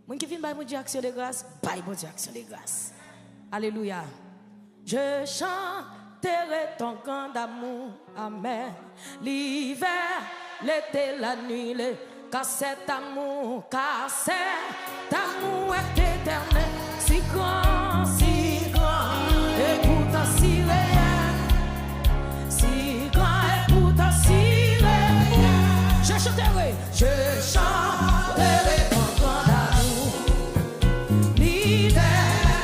Moun qui vient by mon Dieu action de grâce, by mon Dieu action de grâce. Alléluia. Je chanterai ton grand amour, amen. L'hiver, l'été, la nuit, car cet amour est éternel, si grand, et pourtant si réel, si grand et pourtant si réel. Je chanterai ton grand amour, l'hiver,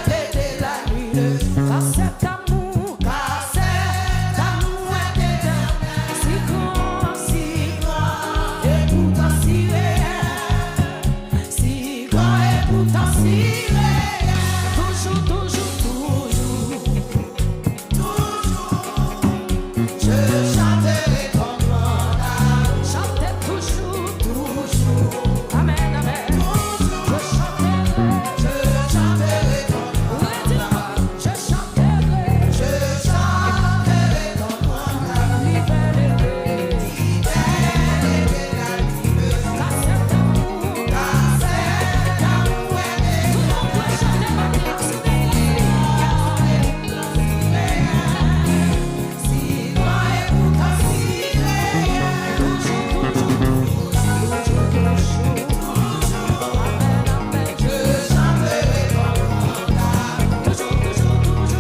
l'été, la nuit, car cet amour est éternel, si grand, et pourtant si réel, si grand et pourtant si réel, toujours, toujours, toujours, je chanterai ton grand amour, chanter toujours, toujours, amen, amen, je chanterai ton grand amour, je chanterai ton grand amour, l'hiver, car cet amour est tout le monde peut chanter ma grâce, si grand et pourtant si réel, toujours, toujours, amen, amen, je chanterai ton grand amour, toujours, toujours, toujours,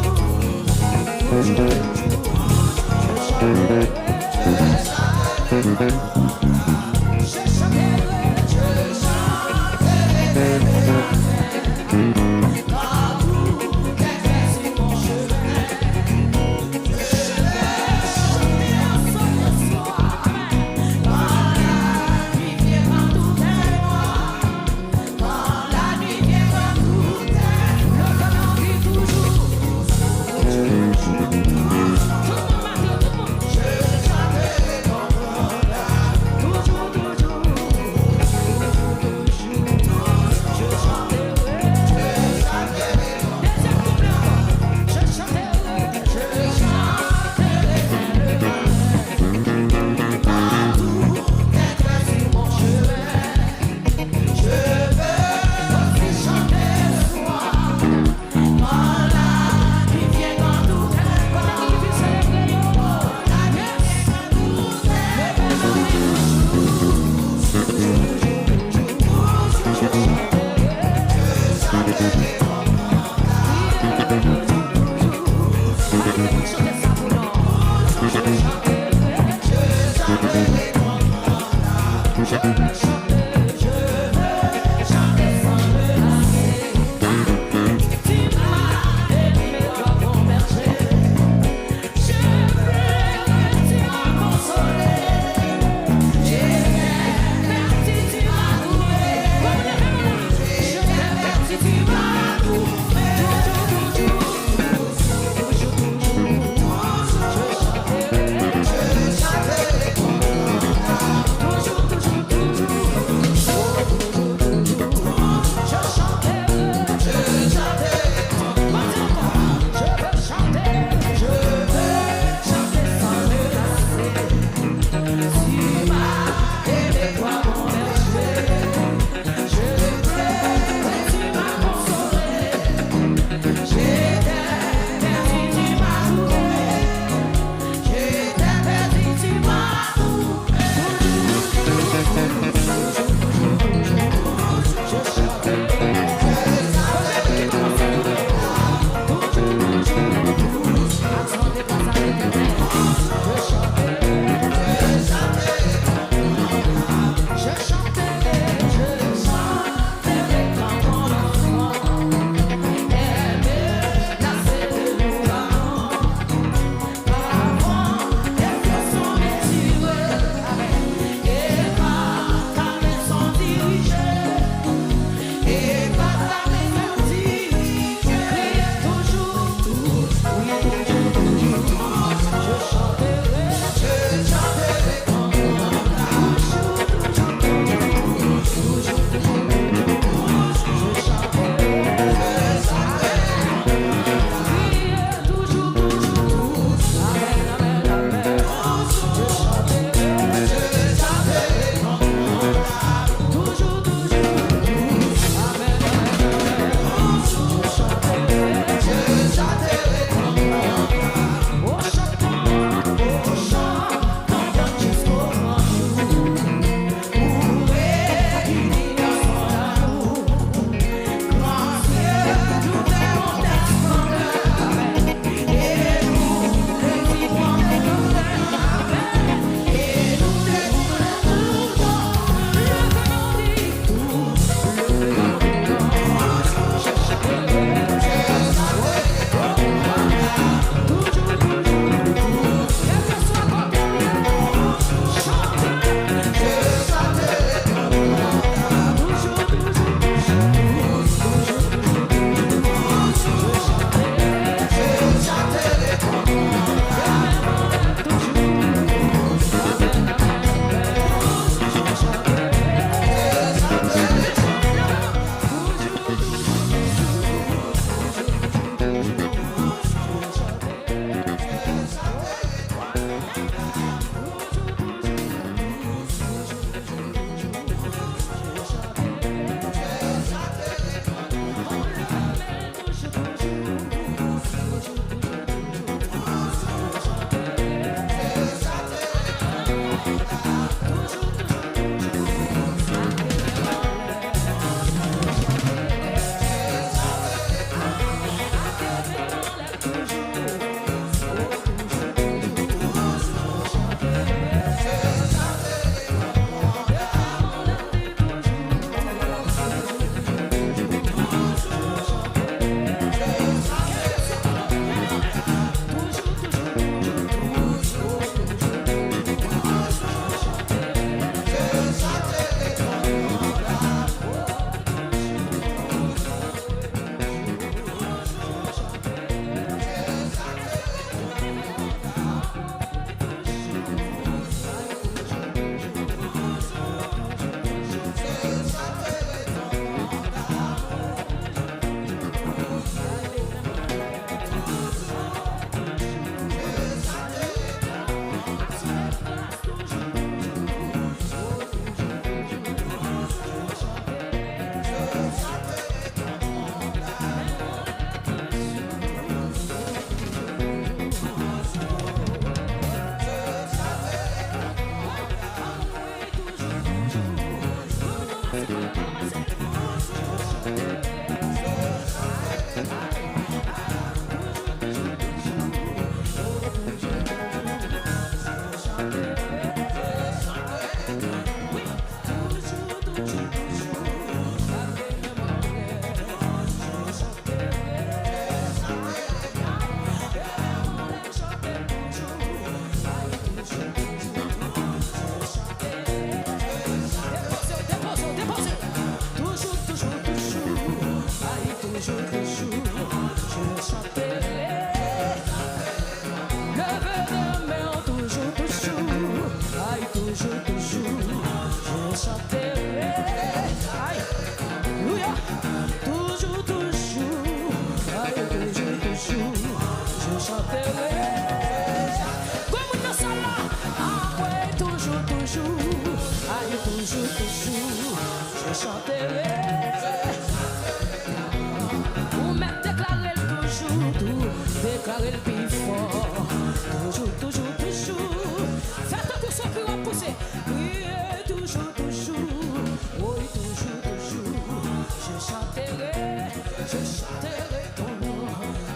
je chanterai ton nom.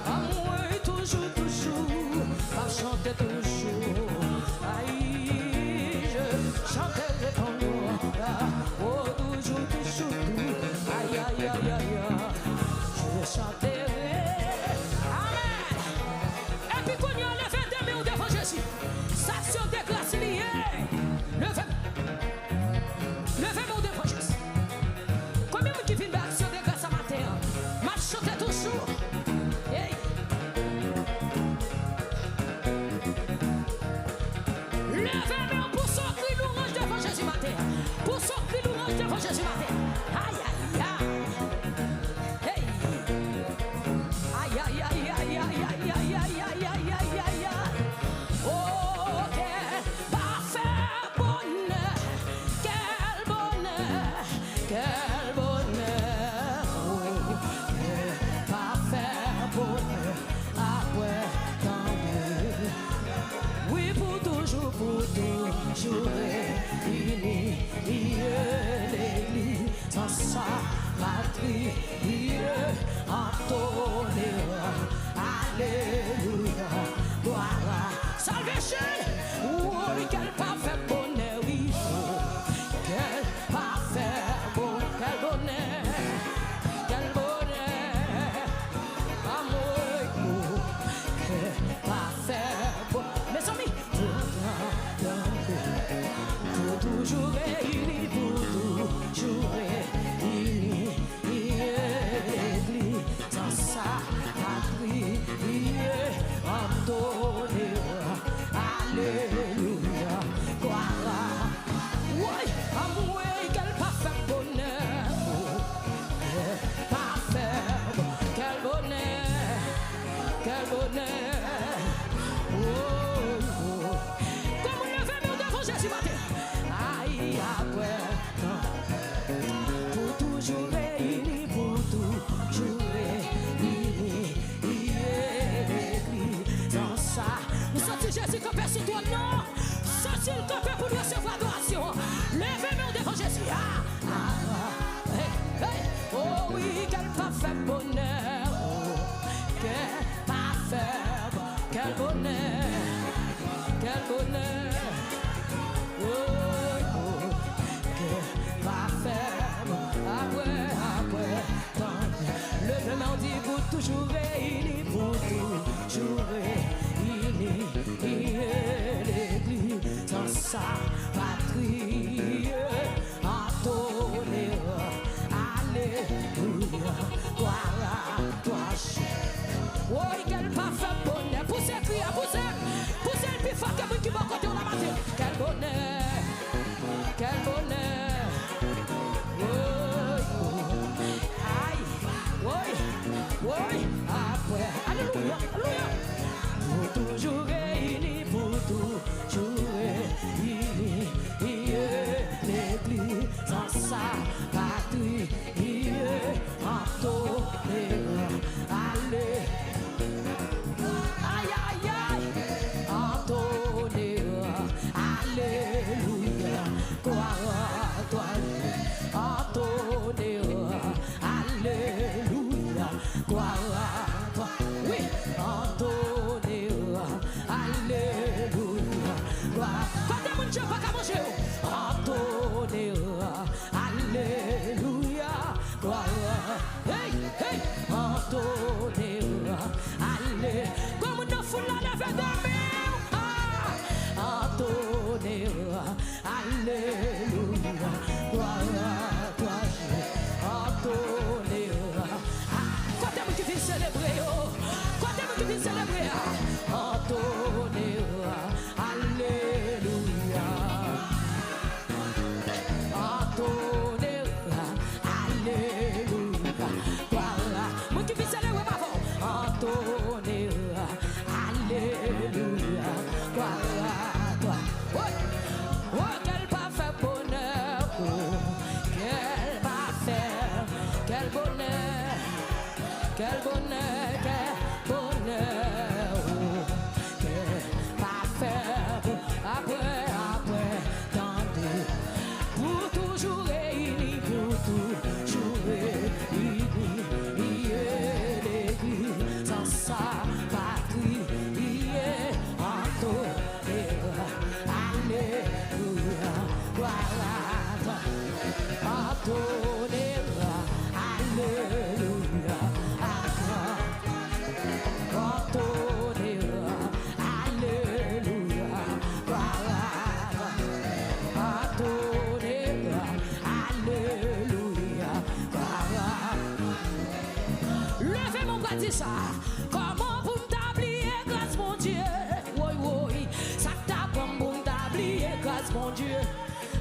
À moi, toujours, toujours, à chanter toujours. Aïe, je chanterai ton nom. Oh, toujours, toujours, aïe, aïe, aïe, aïe, je chanterai. Amen. Et puis, quand on lève des mains devant Jésus, station de grâce liée. Levez-moi devant Jésus. Combien de qui viennent d'action de grâce à matin? M'a chanté toujours. Hey. Levez-moi pour son cri louange devant Jésus matin. Pour son cri louange devant Jésus matin. Aïe, aïe, aïe. Hey. Aïe, aïe, aïe, aïe, aïe, aïe, aïe, aïe, aïe, aïe, aïe, aïe. Oh, quel parfait bonheur. Quel bonheur. Quel bonheur. Oh, quel parfait bonheur. Après tant de. Oui, pour toujours, unis, l'église, sans sa patrie, entonner, alléluia, gloire, salvation, oui, quel parfait bonheur, oui, quel parfait bonheur, quel bonheur, quel bonheur, amour, quel parfait bonheur, mes amis, pour toujours réunis, pour toujours réunis, l'église dans sa patrie, entonner, alléluia, gloire, oui, amour, quel parfait bonheur, quel parfait, quel bonheur, quel bonheur, oh, oh. Comme on lève nous devant Jésus matin. Aïe, après, pour toujours réunis, pour toujours réunis, l'église en ça. Nous sentons Jésus campé sur toi, non? Sentons le campé pour nous recevoir adoration. Levez-nous devant Jésus. Hey, hey. Oh oui, quel parfait bonheur. Oh, quel parfait, quel bonheur. Quel bonheur. Oh, oh, quel parfait. Après, tant. Le nom dit pour toujours réunis, pour toujours réunis, l'église dans sa patrie, entonner, alléluia, gloire à toi. Oh, quel parfait bonheur, poussez, criez, poussez le plus fort que vous qui m'ont côté on a maté. Quel bonheur, quel bonheur. Oh, oh. Aïe, oui, oui, après, alléluia, alléluia. Pour toujours réunis, pour toujours réunis, l'église dans sa patrie, entonner, alléluia. Aïe, aïe, aïe, entonner, alléluia, gloire à toi, entonner, alléluia, gloire à toi, oui, entonner, alléluia, gloire. Quand mon Dieu va qu'à manger, entonner, alléluia, gloire, hey, hey, entonner, alléluia, comme une foule à la veille de entonner, alléluia, gloire à toi, entonner. Quand est-ce que tu viens célébrer, quand est-ce que tu viens célébrer, entonner, alléluia, entonner, alléluia, gloire. Moi qui viens célébrer ma voix, entonner, alléluia, gloire à toi. Oh, quel parfait bonheur, oh, quel parfait, quel bonheur, quel bonheur, quel bonheur, oh, quel parfait, après, tant de, pour toujours réunis, pour toujours réunis, dit ça. Comment pour m'oublier grâce mon Dieu? Oui, oui, ça t'a comme pour m'oublier grâce mon Dieu.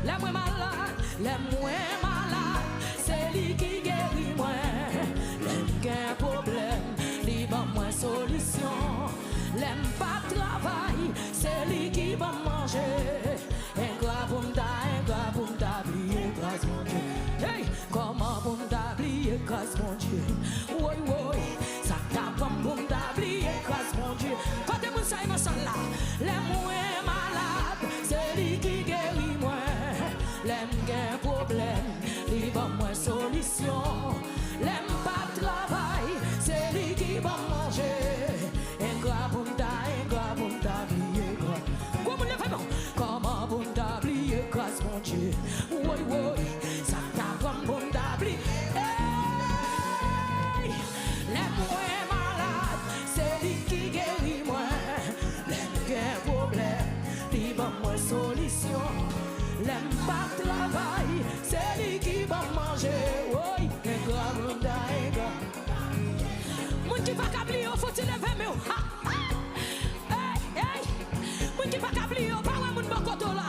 Les moins malades, c'est lui qui guérit moi. Les qu'un problème, lui va moins solution. L'aime pas travail, c'est lui qui va manger. Un gars pour m'oublier grâce mon Dieu. Hey, comment pour m'oublier grâce mon Dieu? Oui, oui, ça t'a comme pour m'oublier grâce mon Dieu. Quand t'es mon saï dans ça là, les moins malades, c'est lui qui guérit moi. L'aime qu'un problème, lui va moins solution. L'aime pas travail, c'est lui qui va manger. Un gars pour m'oublier grâce. Comment le fait? Comment pour m'oublier grâce mon Dieu? Oui, oui, ça t'a comme pour m'oublier. Hey, les moins malades, c'est lui qui guérit moi. L'aime qu'un problème, lui va moins solution. L'aime pas travail, c'est lui qui va manger. Oui, un gars. Moun qui va câbler, faut-il lever mieux? Hey, hey, moun qui va câbler, pas ouais moun bon côté là.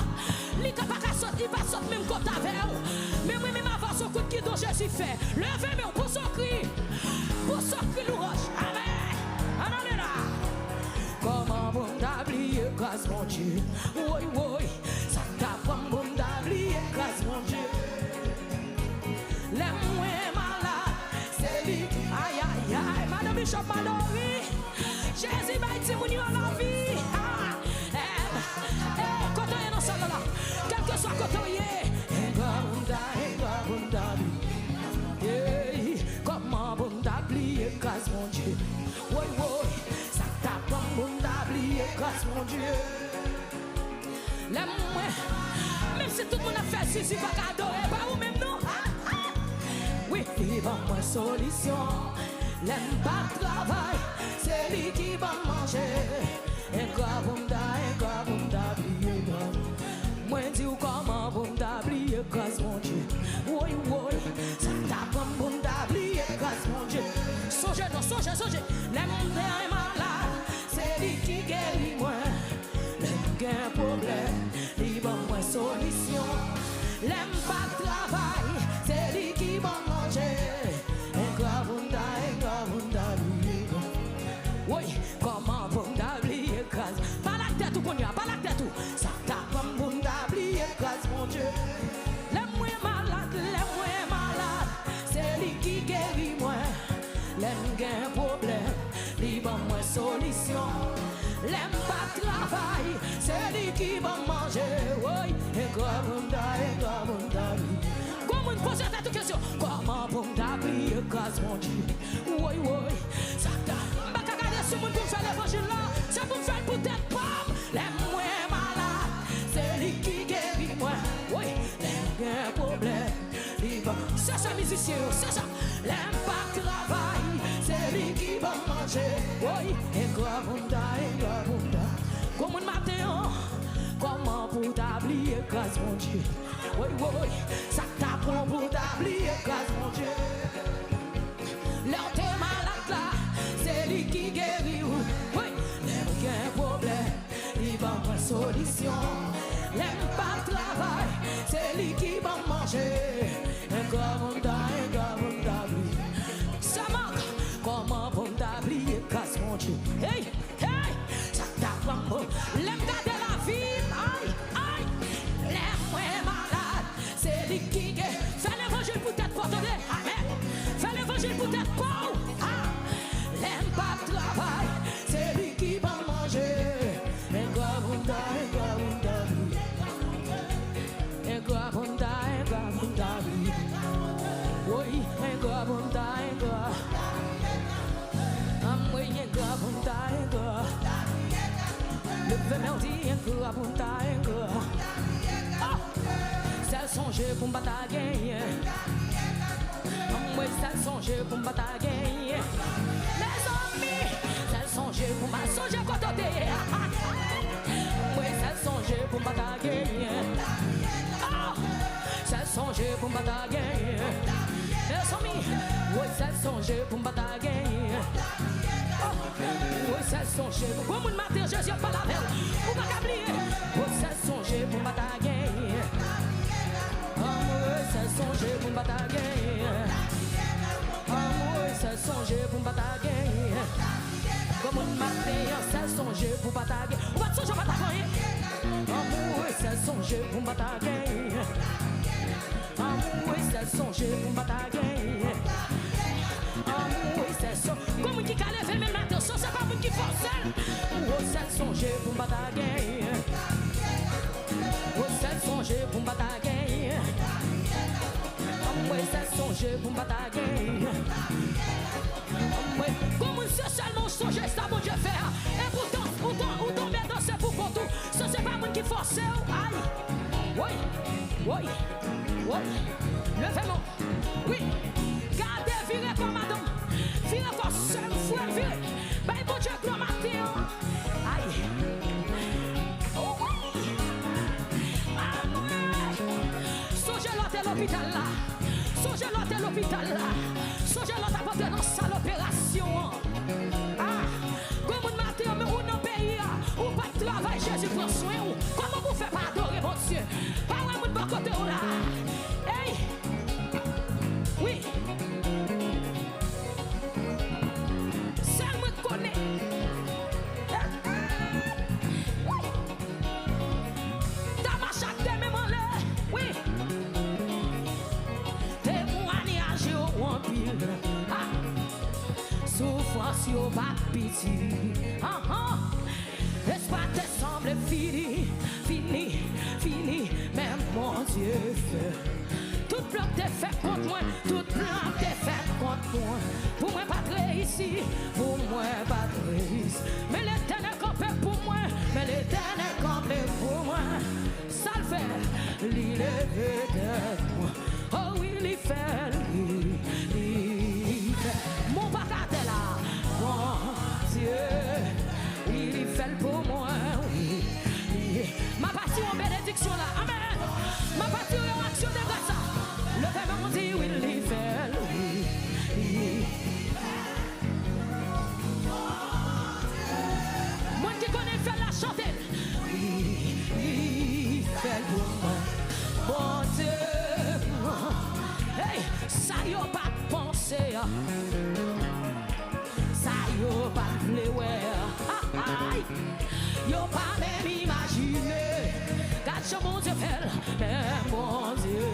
Li ka pas sortir, il va sortir même côté avec vous. Mais moi même avant son coup de qui dont Jésus fait. Levez mieux pour son cri louange. Amen. Amen là. Comment bon t'oublier grâce mon Dieu? Oui, oui, ça t'a comme bon t'oublier grâce mon Dieu. Les moins malades, c'est lui. Aïe, aïe, aïe, Madame Bishop Mallory, Jésus m'a dit, mon la vie. Quand on est dans ce là, quel que soit quand on y est, comment bon t'oublier grâce mon Dieu? Oui, oui, ça t'a comme bon t'oublier grâce mon Dieu. Les moins, même si tout le monde a fait ceci, pas qu'adorer, pas ou même non. Oui, il va moins solution. L'aime pas travail, c'est lui qui va manger. Un gars pour m'oublier. Moi dis comment pour m'oublier grâce mon Dieu. Oui, oui, ça t'a comme pour m'oublier grâce mon Dieu. Songez, non, songez. L'aime est malade, c'est lui qui guérit moi. L'aime qu'un problème, il va moins solution. L'aime pas travail, c'est lui qui va manger. Oui, comment pour m'oublier grâce? Pas la tête ou pas la tête ou. Ça t'a comme pour m'oublier grâce mon Dieu. Les moins malades, c'est lui qui guérit moi. L'aime qu'un problème, lui va moins solution. L'aime pas travail, c'est lui qui va manger. Oui, et comment comment me poser cette question? Comment pour m'oublier grâce mon Dieu? Oui, oui, ça t'a. Si vous faire l'évangile là, c'est pour faire peut-être pas les moins malades, c'est lui qui guérit moi. Oui, les problèmes, c'est ça musicien, c'est ça. L'aime pas travail, c'est lui qui va manger. Oui, et comme un matin, comment pour t'oublier grâce mon Dieu? Oui, oui, ça t'apprend pour t'oublier grâce mon Dieu. L'heure t'es malade là, c'est lui qui guérit. Oui, l'aime qu'un problème, il va avoir solution. L'aime pas travail, c'est lui qui va manger. Un gars, ça manque, comment pour t'oublier grâce mon Dieu? Hey, hey, ça t'apprend. L'aime garder la vie, aïe, aïe. L'aime moins malade, c'est lui qui guérit. Fais l'évangile pour t'être porté. Amen. Fais l'évangile pour t'être pauvre. L'aime pas travail, c'est lui qui va manger. Un gars, oui, un gars, le merdi, un gars, c'est songer pour me battre gagner. Moi, c'est songer pour me battre gagner. Les amis, c'est songer pour me songer quand on est. Moi, c'est songer pour me battre gagner. C'est songer pour me battre gagner. Les amis, oui, c'est songer pour me battre gagner. Oui, c'est songer. Pour mon matin, Jésus pas la veille. Ou pas oublier. Oui, c'est songer pour batailler. Oui, c'est songer pour batailler. Oui, c'est songer pour batailler. Comme mon matin, c'est songer pour batailler. Ou pas songer pour batailler. Oui, c'est songer pour batailler. Oui, c'est songer pour batailler. Oui, c'est ça. Comme qui a levé même matin, ça c'est pas vous qui force. Oh, c'est songer pour batailler. Oh, c'est songer pour batailler. Oui, c'est songer pour batailler. Oui, comme c'est seulement songer, ça mon Dieu faire. Et pourtant, maintenant c'est pour tout. Ça c'est pas vous qui force. Aïe. Oui, oui, oui. Levez-moi. Oui. Gardez, virez pas madame. Virez pas seul, frère, virez. Ben, bon Dieu, gloire matin. Aïe. Oh oui. Ah ouais. Songez l'autre à l'hôpital là. Songez l'autre à l'hôpital là. Songez l'autre à porter dans sa l'opération. Ah. Comme un matin, mais ou non pays, ou pas de travail, Jésus prend soin. Comment vous faites pas adorer votre Dieu? Pas vraiment de bon côté là. Hey. Oui. Ça me connaît. Oui. T'as ma chaque témoin là. Oui. Témoignage au pile. Ah. Souffrance au pas pitié. Ah ah. L'espoir te semble fini, fini, fini. Même mon Dieu fait. Tout bloc t'es fait contre moi, tout bloc t'es fait contre moi. Pour moi pas ici, pour moi pas ici. Mais l'Éternel campé pour moi, mais l'Éternel campé pour moi. Ça le fait, il est de moi. Oh oui, il fait, il fait. Mon bacate là, mon Dieu, il fait pour moi. Oui. Ma partie en bénédiction là, amen. Ma partie en action de grâce. Le Père m'a dit, oui, il fait, oui. Moi qui connais faire la chanter. Oui, il fait pour moi. Mon Dieu. Hey, ça y a pas pensé. Ça y a pas voulu. Aïe. Yo pas même imaginé. Quand mon Dieu fait, mais mon Dieu.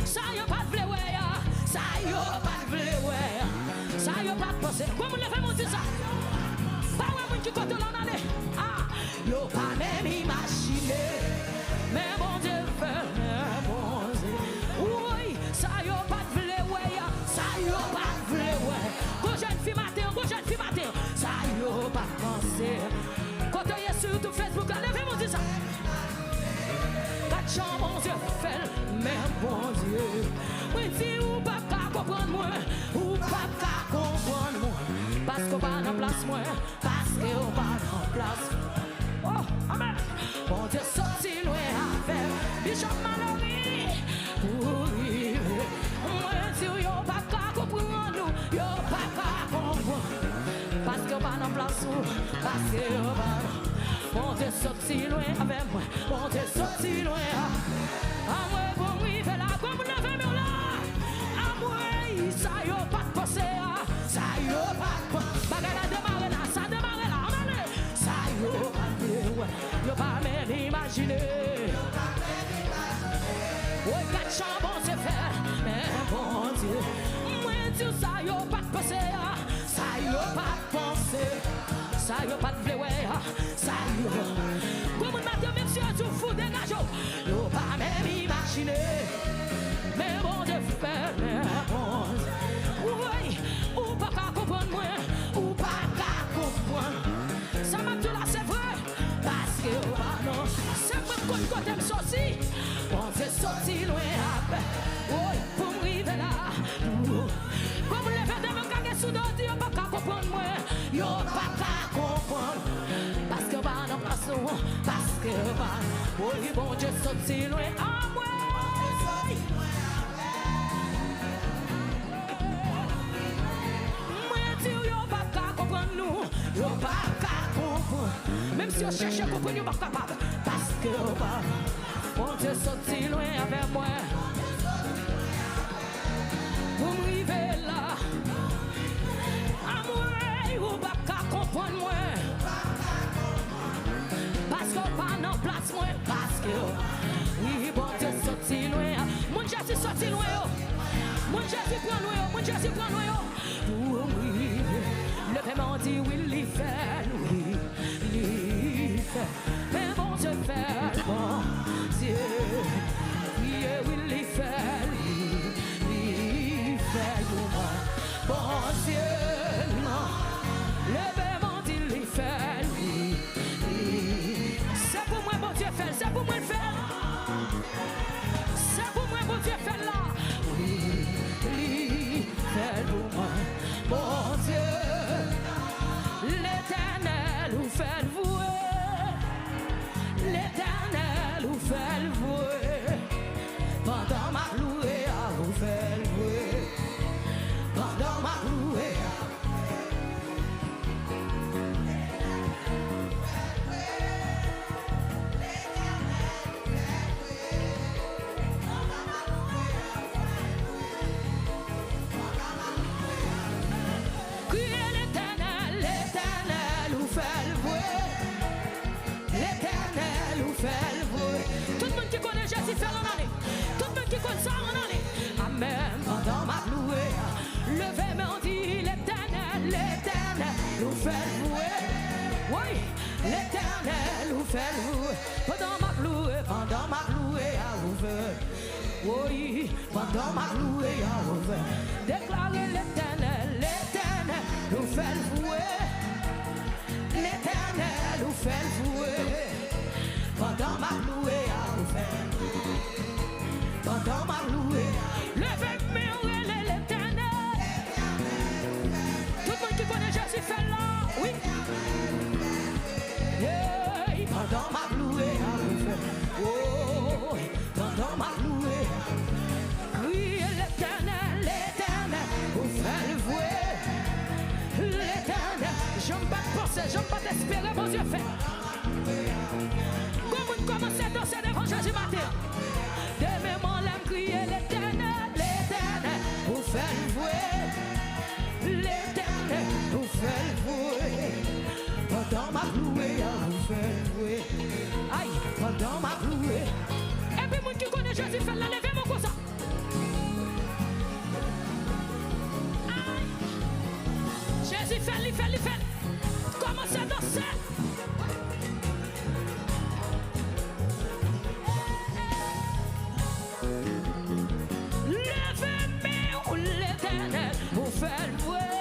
Ça y a pas de blé, ça y a pas de blé, ça y a pas de pensée. Comment le fait mon Dieu ça? Pas ouais, mon qui compte l'en aller. Ah, yo pas même imaginé. Mais mon Dieu fait, mais mon Dieu. Oui, ça y a pas de blé, ça y a pas de blé, Go jeune fille matin, ça y a pas de pensée. Quand tu es sur tout Facebook, levez mon Dieu ça. Quand mon Dieu fait, mais bon Dieu. Oui, si ou pas qu'à comprendre moi, ou pas qu'à comprendre moi. Parce qu'on va en place moi, parce qu'on va en place. Oh, amen. Bon Dieu sorti loin avec Bishop Mallory. Oui, moi, si ou pas qu'à comprendre nous, yo pas qu'à comprendre. Parce qu'on va en place, parce qu'on va. Mon Dieu sorti loin avec moi, mon Dieu sorti loin. Ah moi bon oui fait la comme le fait là. Ah moi ça y a pas de pensée, ça y a pas de bagarre la démarrer là, ça démarrer là, allez. Ça y a pas de yo pas même imaginer. Ouais quatre chambres c'est fait, mais bon Dieu. Moi Dieu ça y a pas de pensée, ça y a pas de pensée. Ça y a pas de blé, ça y a. Comme on m'a dit, même si on se fout des gageaux, yo pas même imaginer. Mais bon Dieu fait, mais bon Dieu. Oui, ou pas qu'à comprendre moi, ou pas qu'à comprendre. Ça m'a dit là, c'est vrai, parce que non, c'est vrai qu'on côté me sorti. On s'est sorti loin après. Oui, pour m'arriver là. Comme les verres de me caguer sous d'autres, yo pas qu'à comprendre moi, yo pas qu'à comprendre. Parce que va dans place, parce que va. Oui, bon Dieu sorti loin à moi. Moi Dieu on pas comprendre. Même si on cherche à comprendre, on pas capable. Parce que on pas. On te sorti loin avec moi. Pour m'arriver là. À moi, on pas comprendre moi. Parce qu'on pas dans place moi. Parce que oui, bon Dieu sorti loin. Mon Jésus sorti loin. Mon Jésus prend loin. Mon Jésus prend loin. Oui, le paiement dit oui, il fait, oui, il fait. Mais bon Dieu fait, bon Dieu. Oui, oui, il fait, il fait, bon Dieu. Non, le paiement dit il fait, oui. C'est pour moi, bon Dieu fait, c'est pour moi le faire. C'est pour moi, bon Dieu fait là. Oui, il fait pour moi. Bon Dieu, l'Éternel vous fait vouer, l'Éternel vous fait vouer, pendant ma louée à vous faire vouer, pendant ma louée. Tout le monde qui connaît Jésus fait en année. Tout le monde qui connaît ça en année. Amen. Pendant ma louée, levez-moi, on dit l'Éternel, l'Éternel nous fait louer. Oui, l'Éternel nous fait louer. Pendant ma louée, à ouvert. Oui, pendant ma louée, à ouvert. Déclarez l'Éternel, l'Éternel nous fait louer. L'Éternel nous fait louer. Pendant ma louée à vous faire. Pendant ma louée. Levez-moi l'Éternel. Tout le monde qui connaît Jésus fait là. Oui. Hey, pendant ma louée à vous faire. Oh, pendant ma louée. Oui, l'Éternel, l'Éternel vous fait le vouer. L'Éternel. J'aime pas penser, j'aime pas t'espérer, mon Dieu fait. Commencez à danser devant Jésus matin. Demain, mon l'âme crier l'Éternel, l'Éternel, vous faites vouer. L'Éternel, vous faites vouer. Pendant ma louée, vous faites vouer. Aïe, pendant ma louée. Et puis, moun qui connaît Jésus, fait la lever mon comme ça. Aïe. Jésus fait, il fait, il fait. Commencez à danser. L'Éternel vous fait vouer.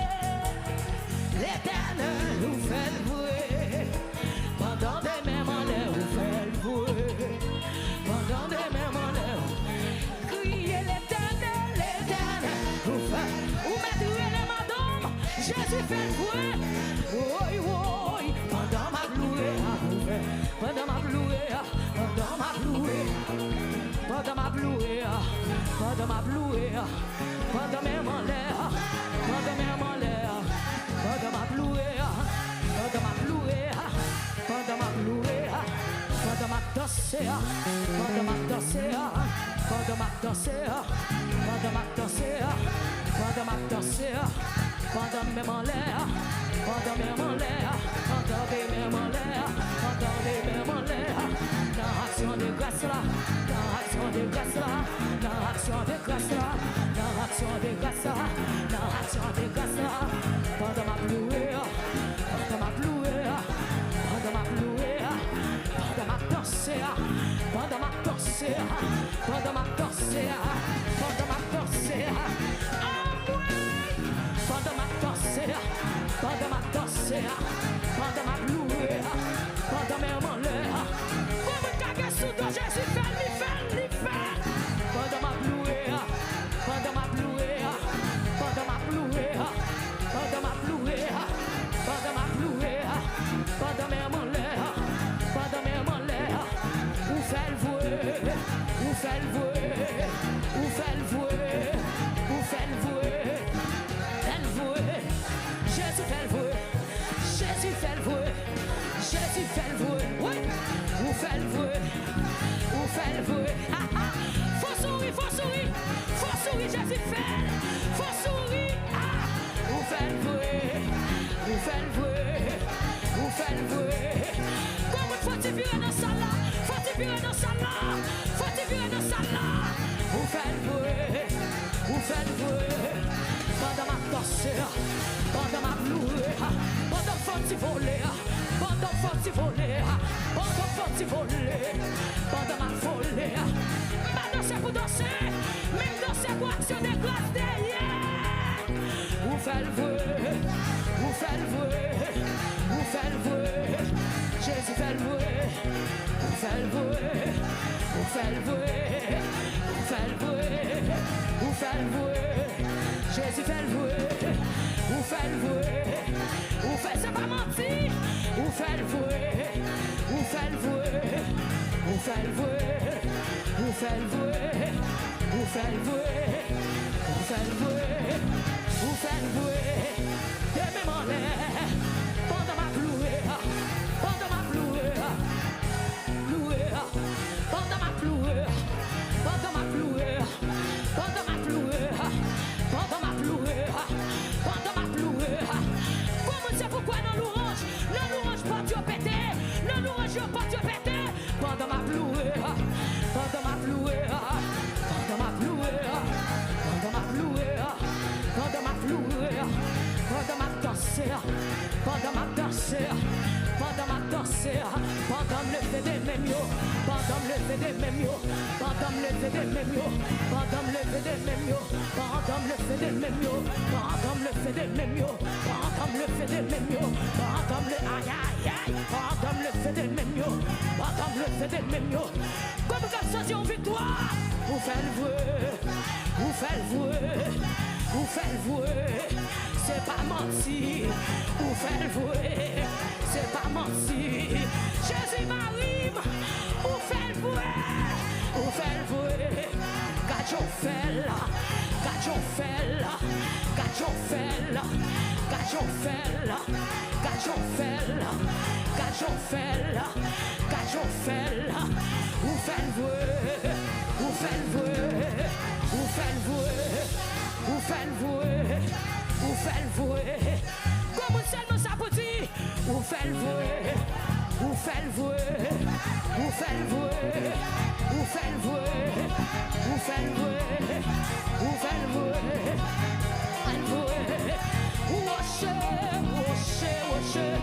L'Éternel vous fait vouer. Pendant des mêmes en l'air vous fait vouer. Pendant des mêmes en l'air. Criez l'Éternel, l'Éternel vous fait. Vous mettez les madame. Jésus fait vouer. Oui, oui. Pendant ma louée à vous faire. Pendant ma louée. Pendant ma louée. Pendant ma louée. Pendant ma louée. Pendant mes malheurs, pendant mes malheurs, pendant ma louée, pendant ma louée, pendant ma louée, pendant ma danser, pendant ma danser, pendant ma danser, pendant ma danser, pendant ma danser, pendant mes malheurs, pendant mes malheurs, pendant mes malheurs, pendant mes malheurs, dans l'action de grâce là, dans l'action de grâce là, dans l'action de grâce là. Action de grâce, action de grâce, pendant ma louée, pendant ma louée, pendant ma louée, pendant ma danse, pendant ma danse, pendant ma danse, pendant ma danse, pendant ma danse, pendant ma danse, pendant ma louée, pendant mes malheurs, comme un caguet sous toi, Jésus fait, pendant ma louée. Pendant ma louée, pendant ma louée, pendant ma louée, pendant ma louée, pendant mes malheurs, pendant mes malheurs, vous faites vouer, vous faites vouer, vous faites vouer, vous faites vouer, elle vouer, Jésus fait vouer, Jésus salle là. Ou fait le bruit, ou fait le bruit. Pendant ma danse, pendant ma louée, pendant faut-il voler, pendant faut-il voler, pendant faut-il voler, pendant ma folie. Ma danse pour danser, même danser pour action de grâce derrière. Ou fait le bruit, ou fait le bruit, ou fait le bruit. Jésus fait le bruit, ou fait le bruit, ou fait le bruit, ou fait le bruit, ou fait le bruit. Jésus fait le bruit, ou fait le bruit, ou fait, c'est pas menti, ou fait le bruit, ou fait le bruit, ou fait le bruit, ou fait le bruit, ou fait le bruit, ou fait le bruit, ou fait le bruit, de mes mollets, pendant ma louée, pendant ma louée, louée, pendant ma louée, pendant ma louée, pendant ma louée. Pendant ma plouée, comment c'est pourquoi dans l'orange pas Dieu pété, dans l'orange pas Dieu pété. Pendant ma plouée, pendant ma plouée, pendant ma plouée, pendant ma plouée, pendant ma plouée, pendant ma danse, pendant ma danse, pendant ma danse, pendant le fait des mêmes, pendant le fait des mêmes, pendant le fait des mêmes, pendant le fait des mêmes, pendant le fait des mêmes, pendant le fait des mêmes, pendant le fait des mêmes, pendant le aïe aïe aïe, pendant le fait des mêmes, pendant le fait des mêmes. Comme quand ça en victoire, vous faites le vœu, vous faites le vœu, vous faites le vœu, c'est pas menti, vous faites le vœu, c'est pas menti. Jésus Marie, vous faites le vœu, vous faites le vœu, quand fait là, quand fait là, quand fait là, quand fait là, quand fait là, quand fait là, quand fait là, vous faites le vœu, vous faites le vœu, vous faites le vœu, vous faites le vœu, vous faites le vœu. Comme seulement ça peut dire, vous faites le vœu, vous faites le vœu, vous faites le vœu, vous faites le vœu, vous faites le vœu, vous faites le vœu, un vœu. Worship, worship, worship,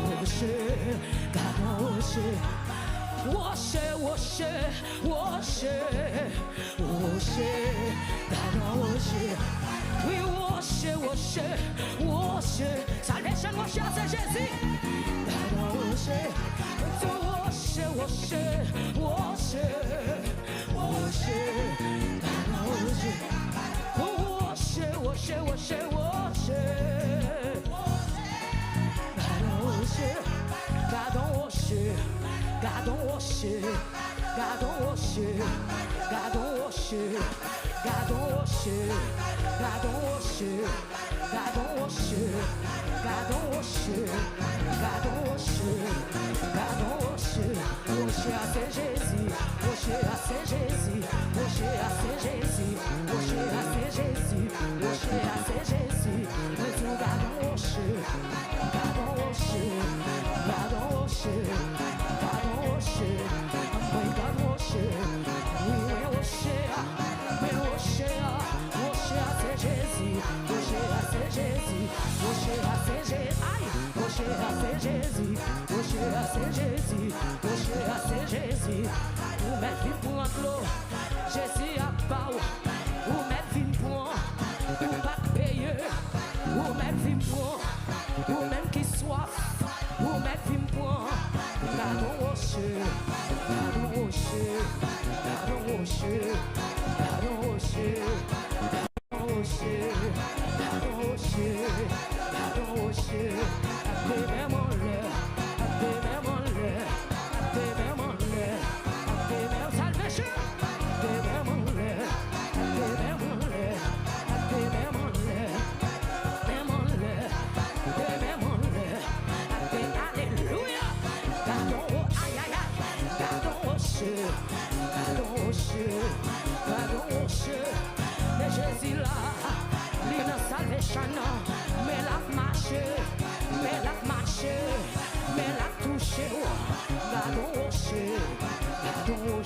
worship, God worship. Worship, worship, worship, worship, God worship. We worship, worship, worship. Salvation worship, c'est Jésus. God worship. To worship, worship, worship, worship, God worship. Worship, worship, worship, worship. God worship. God worship. God don't worship, God don't worship, God don't worship, God don't worship, God don't worship, God don't worship, God don't worship, God don't worship, God don't worship. Worship à Saint Jésus, worship à Saint Jésus, worship à Saint Jésus, worship à Saint Jésus, worship à Saint Jésus. Mais tout God don't worship, God don't worship, God don't worship. Ou mettre vite pour un clos, Jésus à part. Ou mettre vite pour un, ou pas payer. Ou mettre vite pour un, ou même qui soif. Ou mettre vite pour un, God don't worship, God don't worship, God don't worship, God don't worship, God don't worship, God don't worship, God don't worship. Mais la marche, mais la touche, God don't worship, God don't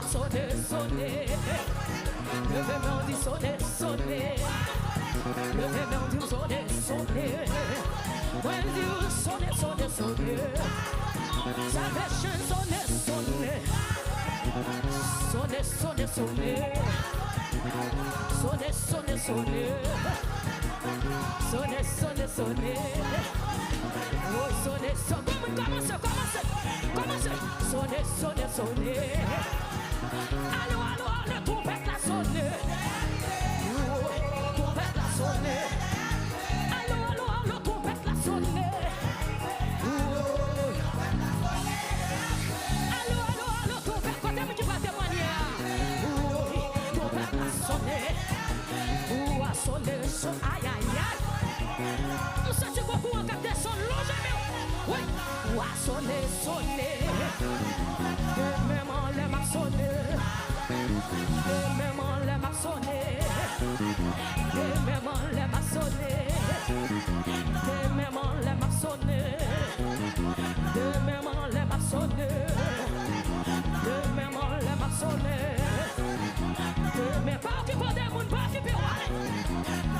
sonner, sonner. Levez-moi, on dit sonner, sonner. Levez-moi, on dit sonner, sonner. When you sonner, sonner, sonner. Salvation, sonner, sonner. Sonner, sonner, sonner. Sonner, sonner, sonner. Sonner, sonner, sonner. Oh, sonner, sonner. Commencez, commencez, commencez. Sonner, sonner, sonner. Allô, allô, allô, trompette la sonner. Oh, trompette la sonner. Allô, allô, allô, trompette la sonner. Oh, allô, allô, allô, trompette, quand tu vas témoigner. Oh, trompette la sonner. Oh, à sonner, sonner. Aïe, aïe, aïe. Nous sentons beaucoup en capter son long jamais. Oui, ou à sonner, sonner. Et même en l'air m'a sonné. Et même en l'air m'a sonné. Et même en l'air m'a sonné. Et même en l'air m'a sonné. Et même en l'air m'a sonné. Et même en l'air m'a sonné. Et même pas qui peut des mounes, pas qui peut aller.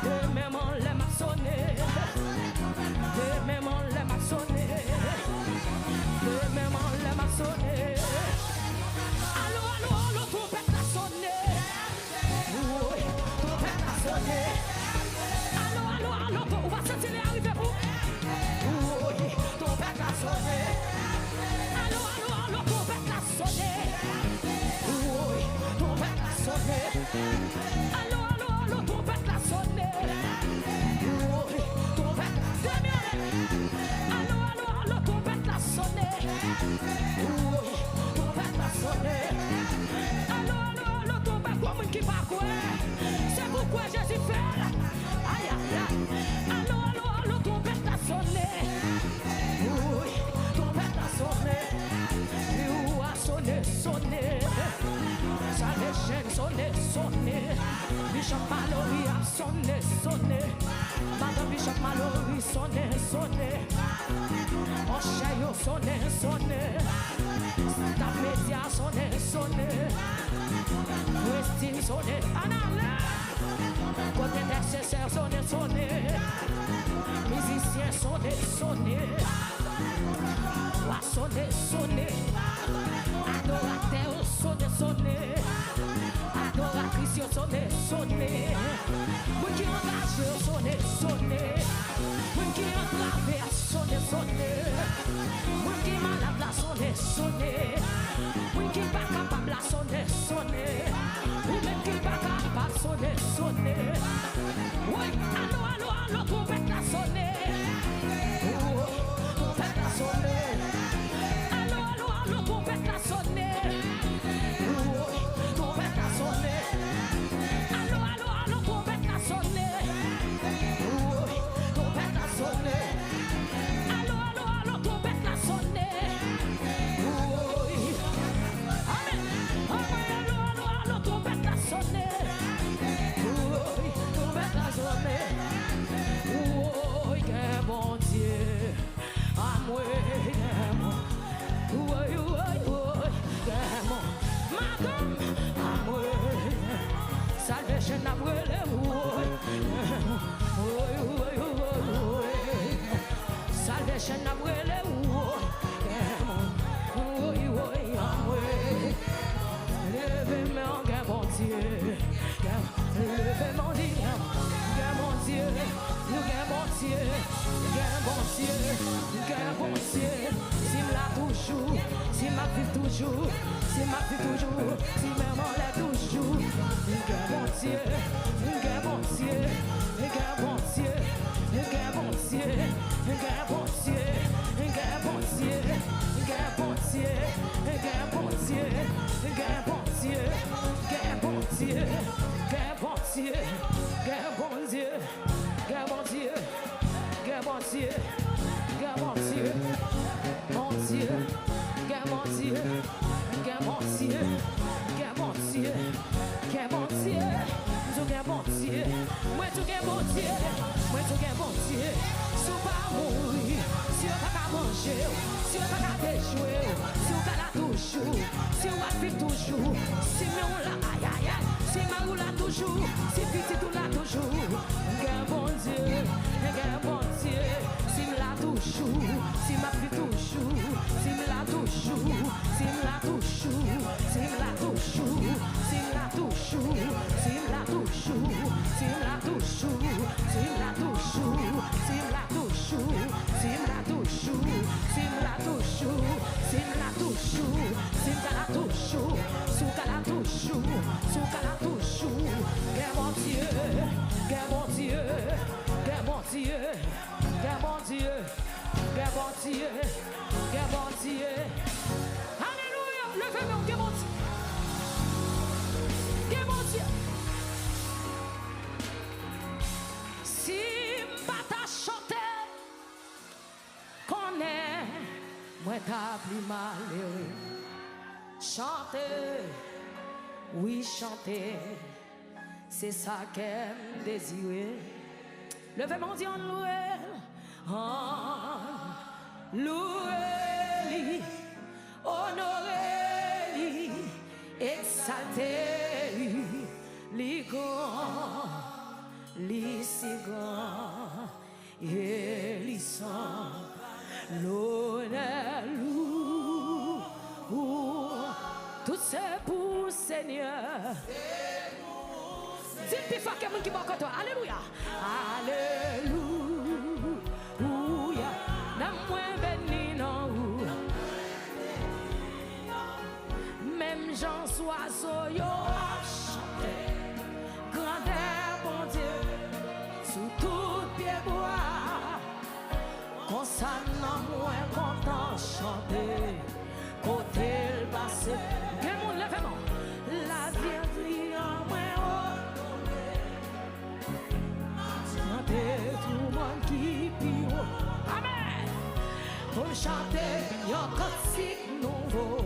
Et même en l'air m'a sonné. Et même en l'air m'a sonné. Et même en l'air m'a sonné. Allô, allô, allô, trompette la sonné. Oui, trompette la sonné. Allô, allô, allô, on va sentir les arriver pour. Oui, trompette la sonné. Allô, allô, allô, trompette la sonné. Oui, trompette la sonné. Allô, allô, allô, trompette la sonné. Oui, trompette la sonné. Allô, allô, allô, trompette la sonné. Oui, trompette la sonné. Allô, allô, allô, trompette pour moi qui va quoi. C'est pourquoi Jésus fait. Aïe, aïe, aïe. Allô, allô, allô, trompette la sonné. Oui, trompette la sonné. Oui, a sonné, sonné. Ça les chaînes sonné, sonné. Bishop Mallory a sonné, sonné. Madame Bishop Mallory sonné, sonné. On chaillot sonné, sonné. Ta média sonné, sonné. Christine sonné, Anna. Côté nécessaire sonné, sonné. Musicien sonné, sonné. Wa sonné, sonné. Adorateur sonné, sonné. Adoratrice sonné, sonné. Moi qui engage sonné, sonné. Moi qui entravé à sonné, sonné. Moi qui malade la sonné, sonné. Moi qui pas capable la sonné, sonné. Ou même qui pas capable sonné, sonné. Oui, allô, allô, allô, trompette la sonné. Oh, trompette la sonné. Allô, allô, allô, trompette la sonné. Oh, trompette la sonné. Allô, allô, allô, trompette la sonné. Oh, trompette la sonné. Allô, allô, allô, trompette la sonné. Oh, amen. Amen, allô, allô, allô, trompette la sonné. Oh, trompette la sonné. Oh, quel bon Dieu. Ah, moi, quel bon. Oui, oui, oui, quel bon. Madame, ah, moi. Salvation n'a brûlé, oui. Oui, oui, oui, oui. Salvation n'a brûlé, oui. Oui, oui, ah, oui. Levez-moi, quel bon Dieu. Levez-moi, quel bon Dieu. Quel bon Dieu. Quel bon Dieu. Quel bon Dieu. S'il l'a toujours. S'il m'a vu toujours. S'il m'a vu toujours. S'il m'aime l'a toujours. Quel bon Dieu. Quel bon Dieu. Quel bon Dieu. Quel bon Dieu. Quel bon Dieu. Quel bon Dieu. Quel bon Dieu. Quel bon Dieu. Quel bon Dieu. Quel bon Dieu. Quel bon Dieu. Quel bon Dieu. Quel bon Dieu. Quel bon Dieu. Quel bon Dieu. Mon Dieu. Quel bon Dieu. Quel bon Dieu. Quel bon Dieu. Quel bon Dieu. Quel bon Dieu. Moi tout quel bon Dieu. Moi, tout gain bon Dieu. Si vous pas mourir, si vous pas manger, si vous pas déjouer, si vous pas la toujours, si vous pas vivre toujours, si on la aïe aïe aïe, si Marou la toujours, si petit tout la toujours. Gain bon Dieu, si me la toujours, si ma vie toujours, si me la toujours, si me la toujours, si me la toujours, si me la toujours, si me la toujours, si me la toujours, si me la toujours, si me la toujours, si me la toujours, si me la toujours, si me la toujours, si me la toujours, sous la toujours, sous la toujours, mon Dieu, mon Dieu, mon Dieu, mon Dieu, mon Dieu, mon Dieu. Alléluia, levez-moi, mon Dieu. Mon Dieu. Si m'bata chanter, connais, moi t'as plus malheureux. Chanter, oui chanter, c'est ça qu'aime désirer. Levez mon Dieu en louer, honorer, exalter, li grand, li si grand, et li sans l'honneur, tout c'est pour Seigneur. C'est plus fort que mon qui bat toi. Alléluia. Alléluia. N'a moins béni non. Même Jean Soiseau yo a chanté. Grandeur bon Dieu. Sous tout pied bois. Qu'on s'en a moins content chanter. Côté le passé. Que mon lèvement. La vie en moins haut. Tout le monde qui pire. Amen. Pour chanter un cantique nouveau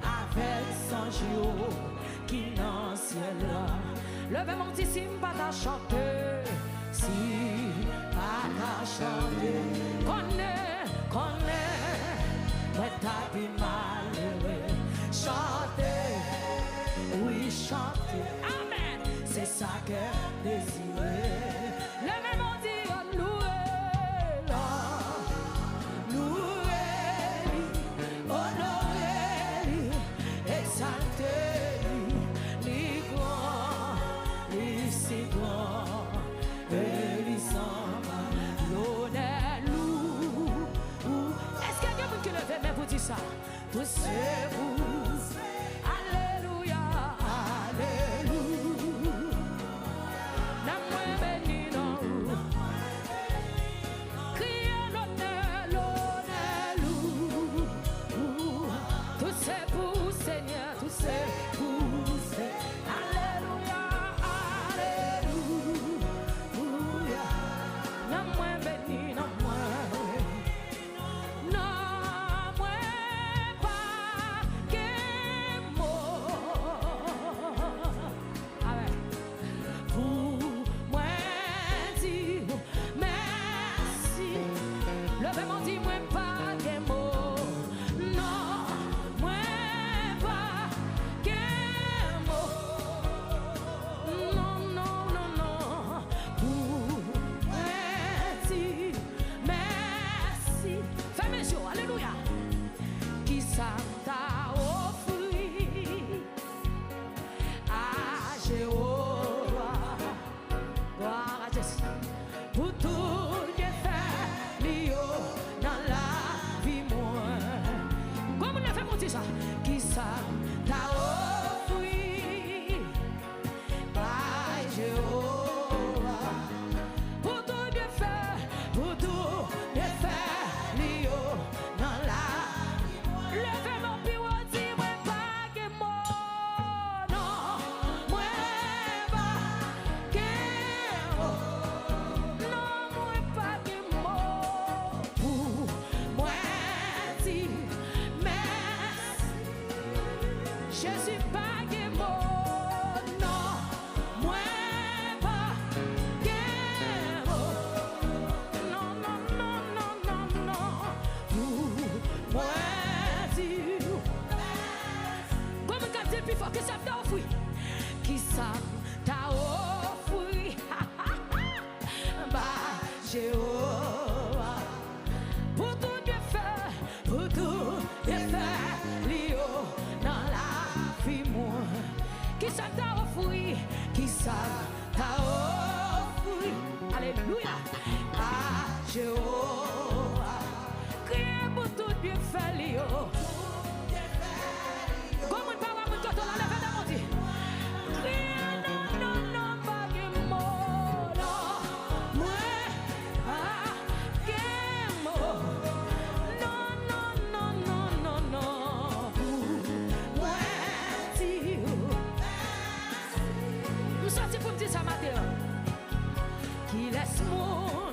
avec son jour qui dans le ciel là. Levez mon petit si pas à chanter, si pas à chanter. Connais, mais t'as plus malheureux. Chanter, oui chanter. Amen. C'est ça que désiré. Ça, tout c'est vous. Alléluia, alléluia. N'a moins béni non. Criez l'honneur, tout c'est pour Seigneur, tout c'est pour Seigneur. Alléluia, alléluia. N'a moins béni non. qui savent ta offrir. Alléluia. À Jéhovah. Criez pour tout bien fait, Léo. Comment pas voir mon toto dans la veine de mon Dieu? Criez non, non, non, pas que mot, non. Moi, que mot. Non, non, non, non, non, non. Moi, Dieu. Nous sortis pour me dire ça matin. Qui laisse mon,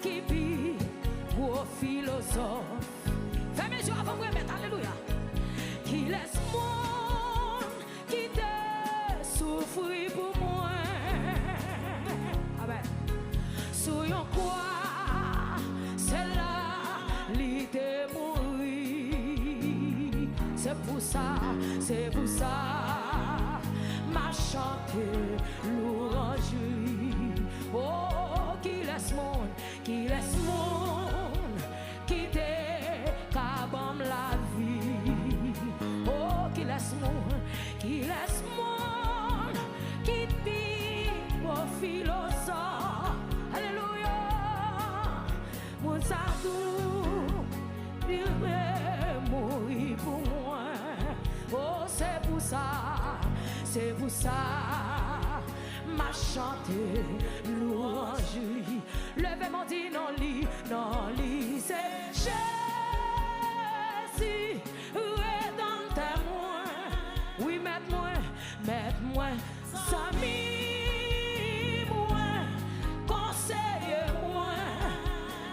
qui vit pour philosophe. Fermez les yeux avant de vous mettre, alléluia. Qui laisse mon, qui te souffre pour moi. Amen. Soyons quoi, c'est là, l'idée mourir. C'est pour ça, m'a chanté louange. Oh, qui laisse mon, quitter cabam la vie. Oh, qui laisse mon, quitter mon philosophe. Alléluia. Mon sadou, il veut mourir pour moi. Oh, c'est pour ça, m'a chanté louange. Levez mon dit non lit, c'est Jésus, rédempteur-moi. Oui, mettez-moi, Sami-moi, conseillez-moi,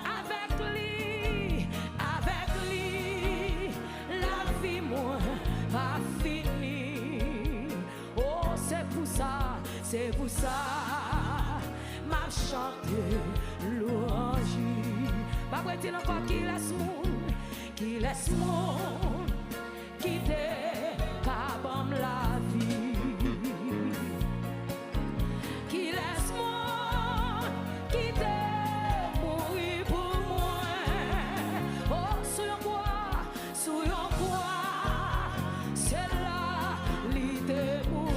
avec lui, la vie, moi, va finir. Oh, c'est pour ça, m'a chanté louange. Ma voiture encore qui laisse mon, quitter cabam la vie. Qui laisse mon, quitter mourir pour moi. Oh, soyons quoi, c'est là l'idée mourir.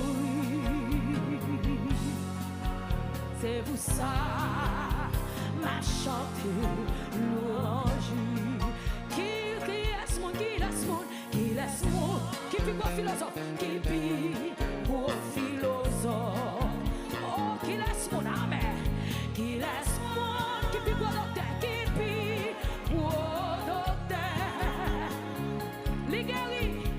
C'est pour ça, m'a chanté louange. Qui laisse mon, qui vit pour philosophe, qui vit pour philosophe. Oh, qui laisse mon âme, qui laisse mon, qui vit pour docteur, qui vit pour docteur. Les guéris,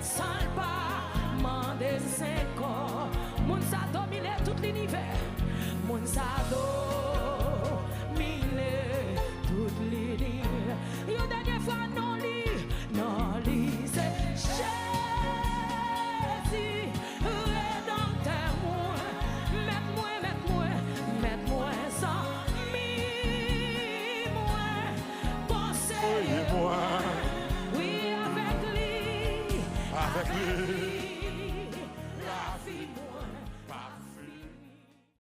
sans pas demander 5 ans. Moun sa domine tout l'univers. Moun sa domine